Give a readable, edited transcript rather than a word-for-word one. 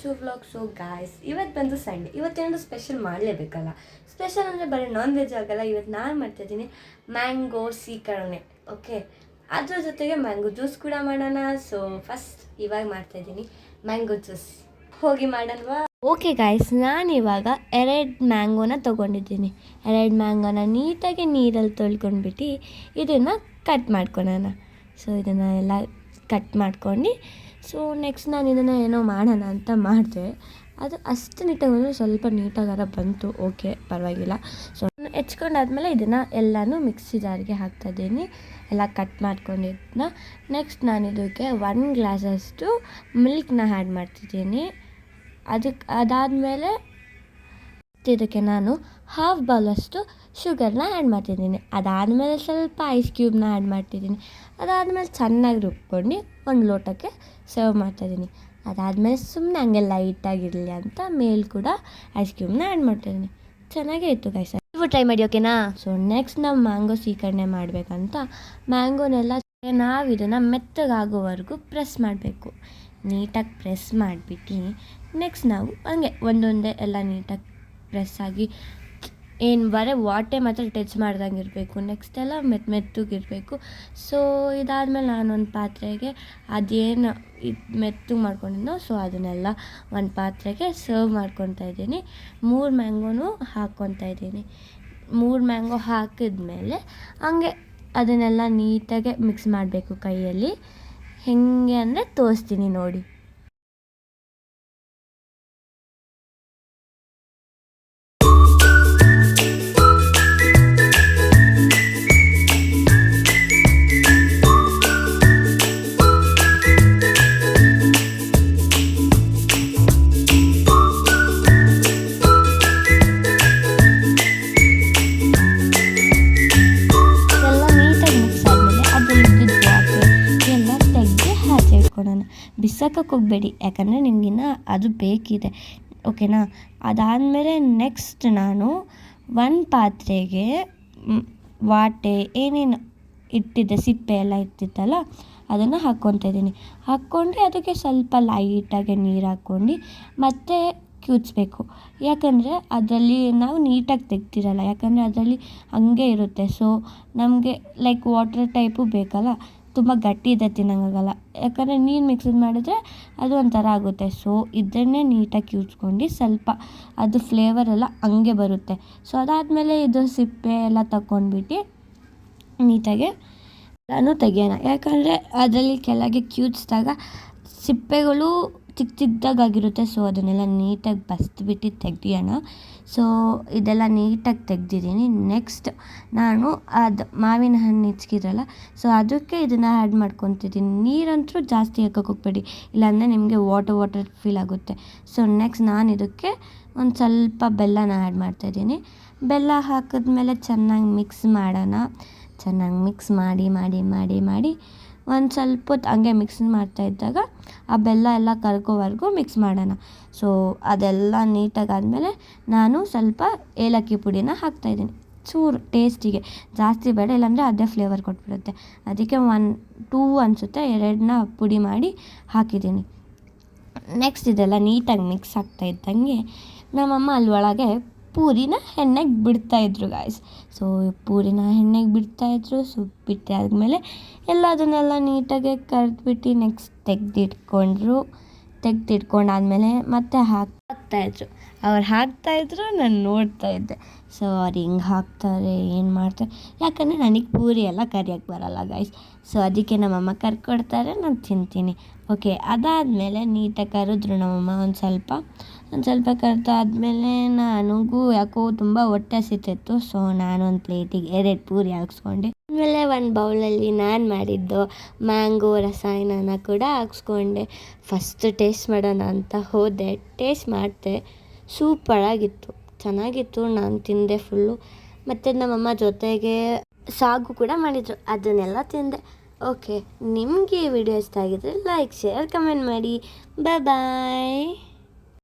To vlog. So guys, ಇವತ್ತು ಬಂದು Sunday. ಇವತ್ತೇನಾದ್ರು special ಮಾಡಲೇಬೇಕಲ್ಲ. Special ಅಂದರೆ ಬರೀ ನಾನ್ ವೆಜ್ ಆಗಲ್ಲ. ಇವತ್ತು ನಾನು ಮಾಡ್ತಾಯಿದ್ದೀನಿ ಮ್ಯಾಂಗೋ ಸೀಕರಣೆ. ಓಕೆ, ಅದ್ರ ಜೊತೆಗೆ ಮ್ಯಾಂಗೋ ಜ್ಯೂಸ್ ಕೂಡ ಮಾಡೋಣ. ಸೊ ಫಸ್ಟ್ ಇವಾಗ ಮಾಡ್ತಾಯಿದ್ದೀನಿ ಮ್ಯಾಂಗೋ ಜ್ಯೂಸ್. ಹೋಗಿ ಮಾಡೋಣವಾ? ಓಕೆ ಗಾಯ್ಸ್, ನಾನಿವಾಗ 2 ಮ್ಯಾಂಗೋನ ತೊಗೊಂಡಿದ್ದೀನಿ. 2 ಮ್ಯಾಂಗೋನ ನೀಟಾಗಿ ನೀರಲ್ಲಿ ತೊಳ್ಕೊಂಡ್ಬಿಟ್ಟು ಇದನ್ನು ಕಟ್ ಮಾಡ್ಕೊಳೋಣ. ಸೊ ಇದನ್ನು ಎಲ್ಲ ಕಟ್ ಮಾಡ್ಕೊಂಡು ಸೊ ನೆಕ್ಸ್ಟ್ ನಾನು ಇದನ್ನು ಏನೋ ಮಾಡೋಣ ಅಂತ ಮಾಡಿದೆ. ಅದು ಅಷ್ಟು ನೀಟಾಗಿ ಬಂದರೆ ಸ್ವಲ್ಪ ನೀಟಾಗಾರ ಬಂತು. ಓಕೆ, ಪರವಾಗಿಲ್ಲ. ಸೊ ಹೆಚ್ಕೊಂಡಾದ್ಮೇಲೆ ಇದನ್ನು ಎಲ್ಲನೂ ಮಿಕ್ಸಿ ಜಾರಿಗೆ ಹಾಕ್ತಾಯಿದ್ದೀನಿ, ಎಲ್ಲ ಕಟ್ ಮಾಡ್ಕೊಂಡಿದ್ದನ್ನ. ನೆಕ್ಸ್ಟ್ ನಾನು ಇದಕ್ಕೆ 1 ಗ್ಲಾಸಷ್ಟು ಮಿಲ್ಕ್ನ ಆ್ಯಡ್ ಮಾಡ್ತಿದ್ದೀನಿ. ಅದಾದಮೇಲೆ ಇದಕ್ಕೆ ನಾನು 1/2 ಬೌಲಷ್ಟು ಶುಗರ್ನ ಆ್ಯಡ್ ಮಾಡ್ತಿದ್ದೀನಿ. ಅದಾದಮೇಲೆ ಸ್ವಲ್ಪ ಐಸ್ ಕ್ಯೂಬ್ನ ಆ್ಯಡ್ ಮಾಡ್ತಿದ್ದೀನಿ. ಅದಾದಮೇಲೆ ಚೆನ್ನಾಗಿ ರುಬ್ಕೊಂಡು ಒಂದು ಲೋಟಕ್ಕೆ ಸರ್ವ್ ಮಾಡ್ತಾಯಿದ್ದೀನಿ. ಅದಾದಮೇಲೆ ಸುಮ್ಮನೆ ಹಂಗೆ ಲೈಟಾಗಿರಲಿ ಅಂತ ಮೇಲೆ ಕೂಡ ಐಸ್ ಕ್ಯೂಬ್ನ ಆ್ಯಡ್ ಮಾಡ್ತಾಯಿದ್ದೀನಿ. ಚೆನ್ನಾಗೇ ಇತ್ತು ಗೈಸ್, ನೀವು ಟ್ರೈ ಮಾಡಿ. ಓಕೆನಾ? ಸೊ ನೆಕ್ಸ್ಟ್ ನಾವು ಮ್ಯಾಂಗೋ ಸೀಕರಣೆ ಮಾಡಬೇಕಂತ ಮ್ಯಾಂಗೋನೆಲ್ಲ ನಾವು ಇದನ್ನು ಮೆತ್ತಗಾಗೋವರೆಗೂ ಪ್ರೆಸ್ ಮಾಡಬೇಕು. ನೀಟಾಗಿ ಪ್ರೆಸ್ ಮಾಡಿಬಿಟ್ಟು ನೆಕ್ಸ್ಟ್ ನಾವು ಹಂಗೆ ಒಂದೊಂದೇ ಎಲ್ಲ ನೀಟಾಗಿ ಪ್ರೆಸ್ ಆಗಿ ಏನು ಬರೀ ವಾಟೆ ಮಾತ್ರ ಟಚ್ ಮಾಡ್ದಂಗೆ ಇರಬೇಕು. ನೆಕ್ಸ್ಟ್ ಎಲ್ಲ ಮೆತ್ತಗಿರಬೇಕು. ಸೊ ಇದಾದಮೇಲೆ ನಾನೊಂದು ಪಾತ್ರೆಗೆ ಅದೇನು ಮೆತ್ತಗೆ ಮಾಡ್ಕೊಂಡಿದ್ದೋ ಸೊ ಅದನ್ನೆಲ್ಲ ಒಂದು ಪಾತ್ರೆಗೆ ಸರ್ವ್ ಮಾಡ್ಕೊತಾ ಇದ್ದೀನಿ. 3 ಮ್ಯಾಂಗೋನು ಹಾಕ್ಕೊತಾ ಇದ್ದೀನಿ. 3 ಮ್ಯಾಂಗೋ ಹಾಕಿದ್ಮೇಲೆ ಹಂಗೆ ಅದನ್ನೆಲ್ಲ ನೀಟಾಗೆ ಮಿಕ್ಸ್ ಮಾಡಬೇಕು ಕೈಯಲ್ಲಿ. ಹೇಗೆ ಅಂದರೆ ತೋರಿಸ್ತೀನಿ ನೋಡಿ. ಬಿಸಾಕಕ್ಕೆ ಹೋಗಬೇಡಿ, ಯಾಕಂದರೆ ನಿಮಗಿನ್ನ ಅದು ಬೇಕಿದೆ. ಓಕೆನಾ? ಅದಾದಮೇಲೆ ನೆಕ್ಸ್ಟ್ ನಾನು ಒಂದು ಪಾತ್ರೆಗೆ ವಾಟೆ ಏನೇನು ಇಟ್ಟಿದ್ದೆ, ಸಿಪ್ಪೆ ಎಲ್ಲ ಇಟ್ಟಿತ್ತಲ್ಲ ಅದನ್ನು ಹಾಕ್ಕೊತಾ ಇದ್ದೀನಿ. ಹಾಕ್ಕೊಂಡ್ರೆ ಅದಕ್ಕೆ ಸ್ವಲ್ಪ ಲೈಟಾಗಿ ನೀರು ಹಾಕ್ಕೊಂಡು ಮತ್ತೆ ಕ್ಯೂಚ್ಬೇಕು. ಯಾಕಂದರೆ ಅದರಲ್ಲಿ ನಾವು ನೀಟಾಗಿ ತೆಗ್ದಿರಲ್ಲ, ಯಾಕಂದರೆ ಅದರಲ್ಲಿ ಹಂಗೆ ಇರುತ್ತೆ. ಸೊ ನಮಗೆ ಲೈಕ್ ವಾಟರ್ ಟೈಪು ಬೇಕಲ್ಲ, ತುಂಬ ಗಟ್ಟಿ ಇದೆ, ತಿನ್ನೋಂಗಾಗಲ್ಲ. ಯಾಕಂದರೆ ನೀರು ಮಿಕ್ಸ್ ಮಾಡಿದ್ರೆ ಅದು ಒಂಥರ ಆಗುತ್ತೆ. ಸೊ ಇದನ್ನೇ ನೀಟಾಗಿ ಕ್ಯೂಚ್ಕೊಂಡು ಸ್ವಲ್ಪ ಅದು ಫ್ಲೇವರ್ ಎಲ್ಲ ಹಂಗೆ ಬರುತ್ತೆ. ಸೊ ಅದಾದಮೇಲೆ ಇದು ಸಿಪ್ಪೆ ಎಲ್ಲ ತಗೊಂಡ್ಬಿಟ್ಟು ನೀಟಾಗಿ ಎಲ್ಲನೂ ತೆಗಿಯೋಣ. ಯಾಕಂದರೆ ಅದರಲ್ಲಿ ಕೆಳಗೆ ಕ್ಯೂಚ್ದಾಗ ಸಿಪ್ಪೆಗಳು ಚಿಕ್ಕ ಚಿಕ್ಕದಾಗಿರುತ್ತೆ. ಸೊ ಅದನ್ನೆಲ್ಲ ನೀಟಾಗಿ ಬಸ್ದುಬಿಟ್ಟು ತೆಗಿಯೋಣ. ಸೊ ಇದೆಲ್ಲ ನೀಟಾಗಿ ತೆಗ್ದಿದ್ದೀನಿ. ನೆಕ್ಸ್ಟ್ ನಾನು ಅದು ಮಾವಿನ ಹಣ್ಣು ಹೆಚ್ಕಿರಲ್ಲ, ಸೊ ಅದಕ್ಕೆ ಇದನ್ನು ಆ್ಯಡ್ ಮಾಡ್ಕೊತಿದ್ದೀನಿ. ನೀರಂತೂ ಜಾಸ್ತಿ ಹಾಕೋಕೆ ಹೋಗಬೇಡಿ, ಇಲ್ಲಾಂದರೆ ನಿಮಗೆ ವಾಟರ್ ಫೀಲ್ ಆಗುತ್ತೆ. ಸೊ ನೆಕ್ಸ್ಟ್ ನಾನು ಇದಕ್ಕೆ ಒಂದು ಸ್ವಲ್ಪ ಬೆಲ್ಲನ ಆ್ಯಡ್ ಮಾಡ್ತಾಯಿದ್ದೀನಿ. ಬೆಲ್ಲ ಹಾಕಿದ್ಮೇಲೆ ಚೆನ್ನಾಗಿ ಮಿಕ್ಸ್ ಮಾಡೋಣ. ಚೆನ್ನಾಗಿ ಮಿಕ್ಸ್ ಮಾಡಿ ಒಂದು ಸ್ವಲ್ಪ ಹೊತ್ತು ಹಂಗೆ ಮಿಕ್ಸ್ ಮಾಡ್ತಾಯಿದ್ದಾಗ ಆ ಬೆಲ್ಲ ಎಲ್ಲ ಕರ್ಗೋವರೆಗೂ ಮಿಕ್ಸ್ ಮಾಡೋಣ. ಸೊ ಅದೆಲ್ಲ ನೀಟಾಗಿ ಆದಮೇಲೆ ನಾನು ಸ್ವಲ್ಪ ಏಲಕ್ಕಿ ಪುಡಿನ ಹಾಕ್ತಾಯಿದ್ದೀನಿ, ಚೂರು ಟೇಸ್ಟಿಗೆ, ಜಾಸ್ತಿ ಬೇಡ, ಇಲ್ಲಾಂದರೆ ಅದೇ ಫ್ಲೇವರ್ ಕೊಟ್ಬಿಡುತ್ತೆ. ಅದಕ್ಕೆ 2 ಅನಿಸುತ್ತೆ 2ನ ಪುಡಿ ಮಾಡಿ ಹಾಕಿದ್ದೀನಿ. ನೆಕ್ಸ್ಟ್ ಇದೆಲ್ಲ ನೀಟಾಗಿ ಮಿಕ್ಸ್ ಆಗ್ತಾಯಿದ್ದಂಗೆ ನಮ್ಮಮ್ಮ ಅಲ್ಲಿ ಒಳಗೆ ಪೂರಿನ ಎಣ್ಣೆಗೆ ಬಿಡ್ತಾಯಿದ್ರು ಗಾಯ್ಸ್. ಸೊ ಪೂರಿನ ಎಣ್ಣೆಗೆ ಬಿಡ್ತಾಯಿದ್ರು. ಸೊ ಬಿಟ್ಟಾದ್ಮೇಲೆ ಅದನ್ನೆಲ್ಲ ನೀಟಾಗಿ ಕರೆದ್ಬಿಟ್ಟು ನೆಕ್ಸ್ಟ್ ತೆಗ್ದಿಟ್ಕೊಂಡಾದ್ಮೇಲೆ ಮತ್ತೆ ಹಾಕ್ತಾಯಿದ್ರು. ಅವ್ರು ಹಾಕ್ತಾಯಿದ್ರು, ನಾನು ನೋಡ್ತಾಯಿದ್ದೆ. ಸೊ ಅವ್ರು ಹಿಂಗೆ ಹಾಕ್ತಾರೆ, ಏನು ಮಾಡ್ತಾರೆ, ಯಾಕಂದರೆ ನನಗೆ ಪೂರಿ ಎಲ್ಲ ಕರಿಯೋಕ್ಕೆ ಬರಲ್ಲ ಗಾಯ್ಸ್. ಸೊ ಅದಕ್ಕೆ ನಮ್ಮಮ್ಮ ಕರ್ಕೊಡ್ತಾರೆ, ನಾನು ತಿಂತೀನಿ. ಓಕೆ, ಅದಾದಮೇಲೆ ನೀಟಾಗಿ ಕರೆದ್ರು ನಮ್ಮಮ್ಮ ಒಂದು ಸ್ವಲ್ಪ ಕರೆದಾದ್ಮೇಲೆ ನನಗೂ ಯಾಕೋ ತುಂಬ ಹೊಟ್ಟೆ ಹಸಿತಿತ್ತು. ಸೊ ನಾನೊಂದು ಪ್ಲೇಟಿಗೆ 2 ಪೂರಿ ಹಾಕ್ಸ್ಕೊಂಡೆ. ಆಮೇಲೆ ಒಂದು ಬೌಲಲ್ಲಿ ನಾನು ಮಾಡಿದ್ದು ಮ್ಯಾಂಗೋ ರಸಾಯನನ ಕೂಡ ಹಾಕ್ಸ್ಕೊಂಡೆ. ಫಸ್ಟ್ ಟೇಸ್ಟ್ ಮಾಡೋಣ ಅಂತ ಹೋದೆ, ಟೇಸ್ಟ್ ಮಾಡಿದೆ, ಸೂಪರಾಗಿತ್ತು, ಚೆನ್ನಾಗಿತ್ತು. ನಾನು ತಿಂದೆ ಫುಲ್ಲು. ಮತ್ತು ನಮ್ಮಮ್ಮ ಜೊತೆಗೆ ಸಾಗು ಕೂಡ ಮಾಡಿದರು, ಅದನ್ನೆಲ್ಲ ತಿಂದೆ. ಓಕೆ, ನಿಮಗೆ ಈ ವಿಡಿಯೋ ಇಷ್ಟ ಆಗಿದ್ರೆ ಲೈಕ್, ಶೇರ್, ಕಮೆಂಟ್ ಮಾಡಿ. ಬಾಯ್.